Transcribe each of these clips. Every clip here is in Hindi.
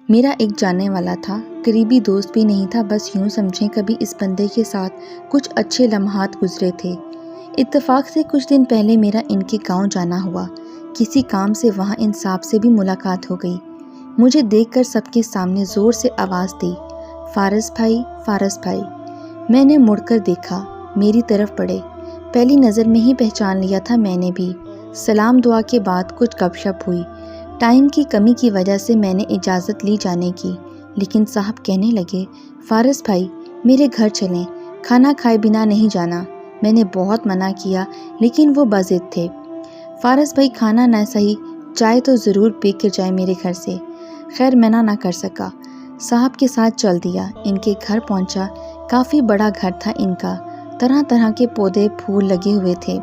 मेरा एक जानने वाला था, करीबी दोस्त भी नहीं था, बस यूं समझें कभी इस बंदे के साथ कुछ अच्छे लम्हात गुजरे थे। इत्तेफाक से कुछ दिन पहले मेरा इनके गांव जाना हुआ। किसी काम से वहां इन साहब से भी मुलाकात हो गई। मुझे देखकर सबके सामने ज़ोर से आवाज़ दी, फारस भाई, फारस भाई। मैंने मुड़कर देखा, मेरी तरफ पड़े। पहली नज़र में ही पहचान लिया था मैंने भी। सलाम दुआ के बाद कुछ गपशप हुई। टाइम की कमी की वजह से मैंने इजाज़त ली जाने की, लेकिन साहब कहने लगे, फारस भाई मेरे घर चलें, खाना खाए बिना नहीं जाना। मैंने बहुत मना किया, लेकिन वो बाज़िद थे। फारस भाई खाना ना सही, चाय तो ज़रूर पी कर जाए मेरे घर से। खैर मना ना कर सका, साहब के साथ चल दिया। इनके घर पहुंचा। काफ़ी बड़ा घर था इनका, तरह तरह के पौधे फूल लगे हुए थे।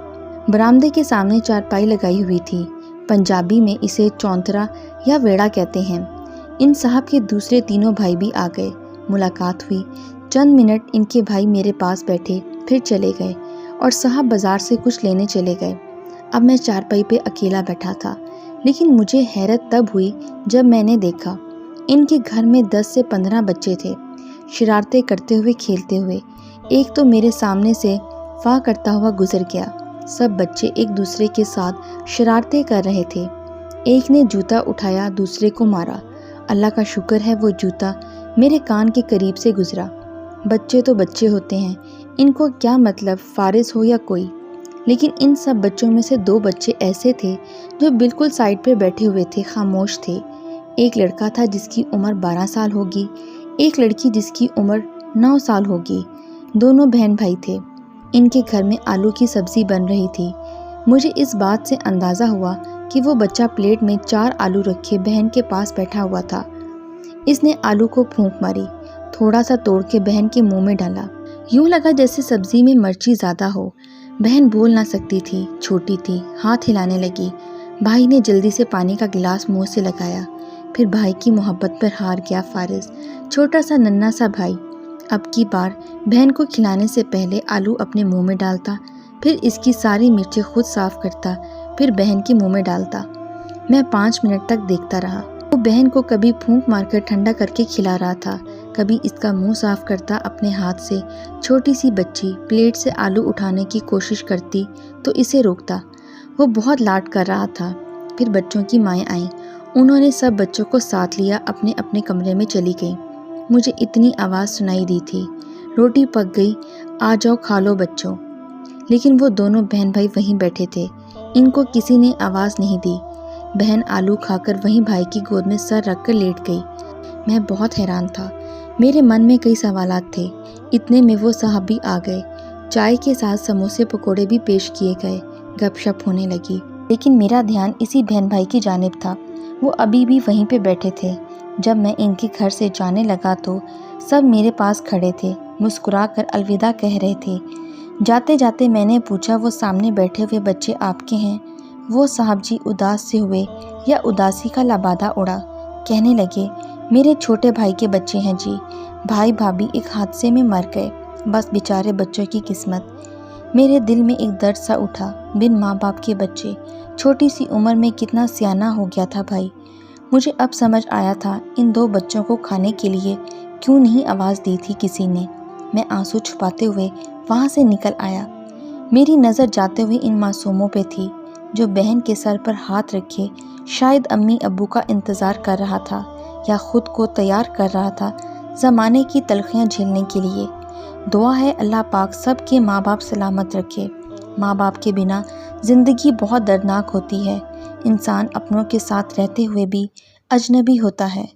बरामदे के सामने चारपाई लगाई हुई थी। पंजाबी में इसे चौंतरा या वेड़ा कहते हैं। इन साहब के दूसरे तीनों भाई भी आ गए। मुलाकात हुई। चंद मिनट इनके भाई मेरे पास बैठे, फिर चले गए और साहब बाजार से कुछ लेने चले गए। अब मैं चारपाई पे अकेला बैठा था, लेकिन मुझे हैरत तब हुई जब मैंने देखा इनके घर में 10 से 15 बच्चे थे, शरारतें करते हुए, खेलते हुए। एक तो मेरे सामने से वाह करता हुआ गुजर गया। सब बच्चे एक दूसरे के साथ शरारतें कर रहे थे। एक ने जूता उठाया, दूसरे को मारा। अल्लाह का शुक्र है वो जूता मेरे कान के करीब से गुजरा। बच्चे तो बच्चे होते हैं, इनको क्या मतलब फारिस हो या कोई। लेकिन इन सब बच्चों में से 2 बच्चे ऐसे थे जो बिल्कुल साइड पे बैठे हुए थे, खामोश थे। एक लड़का था जिसकी उम्र 12 साल होगी, एक लड़की जिसकी उम्र 9 साल होगी। दोनों बहन भाई थे। इनके घर में आलू की सब्जी बन रही थी। मुझे इस बात से अंदाज़ा हुआ कि वो बच्चा प्लेट में 4 आलू रखे बहन के पास बैठा हुआ था। इसने आलू को फूंक मारी, थोड़ा सा तोड़ के बहन के मुंह में डाला। यूं लगा जैसे सब्जी में मिर्ची ज़्यादा हो। बहन बोल ना सकती थी, छोटी थी, हाथ हिलाने लगी। भाई ने जल्दी से पानी का गिलास मुंह से लगाया। फिर भाई की मोहब्बत पर हार गया फारिस, छोटा सा नन्हा सा भाई। अब की बार बहन को खिलाने से पहले आलू अपने मुंह में डालता, फिर इसकी सारी मिर्चें खुद साफ करता, फिर बहन के मुंह में डालता। मैं 5 मिनट तक देखता रहा। वो बहन को कभी फूंक मारकर ठंडा करके खिला रहा था, कभी इसका मुंह साफ करता अपने हाथ से। छोटी सी बच्ची प्लेट से आलू उठाने की कोशिश करती तो इसे रोकता। वो बहुत लाड कर रहा था। फिर बच्चों की माएँ आईं, उन्होंने सब बच्चों को साथ लिया, अपने अपने कमरे में चली गईं। मुझे इतनी आवाज़ सुनाई दी थी, रोटी पक गई, आ जाओ खा लो बच्चों। लेकिन वो दोनों बहन भाई वहीं बैठे थे, इनको किसी ने आवाज़ नहीं दी। बहन आलू खाकर वहीं भाई की गोद में सर रखकर लेट गई। मैं बहुत हैरान था, मेरे मन में कई सवालात थे। इतने में वो साहब भी आ गए। चाय के साथ समोसे पकोड़े भी पेश किए गए। गपशप होने लगी, लेकिन मेरा ध्यान इसी बहन भाई की जानिब था। वो अभी भी वहीं पे बैठे थे। जब मैं इनके घर से जाने लगा तो सब मेरे पास खड़े थे, मुस्कुराकर अलविदा कह रहे थे। जाते जाते मैंने पूछा, वो सामने बैठे हुए बच्चे आपके हैं? वो साहब जी उदास से हुए या उदासी का लबादा उड़ा। कहने लगे, मेरे छोटे भाई के बच्चे हैं जी। भाई भाभी एक हादसे में मर गए, बस बेचारे बच्चों की किस्मत। मेरे दिल में एक दर्द सा उठा। बिन माँ बाप के बच्चे, छोटी सी उम्र में कितना सियाना हो गया था भाई। मुझे अब समझ आया था, इन 2 बच्चों को खाने के लिए क्यों नहीं आवाज़ दी थी किसी ने। मैं आंसू छुपाते हुए वहाँ से निकल आया। मेरी नज़र जाते हुए इन मासूमों पे थी, जो बहन के सर पर हाथ रखे शायद अम्मी अब्बू का इंतज़ार कर रहा था या ख़ुद को तैयार कर रहा था ज़माने की तलखियाँ झेलने के लिए। दुआ है अल्लाह पाक सब के माँ बाप सलामत रखे। माँ बाप के बिना ज़िंदगी बहुत दर्दनाक होती है। इंसान अपनों के साथ रहते हुए भी अजनबी होता है।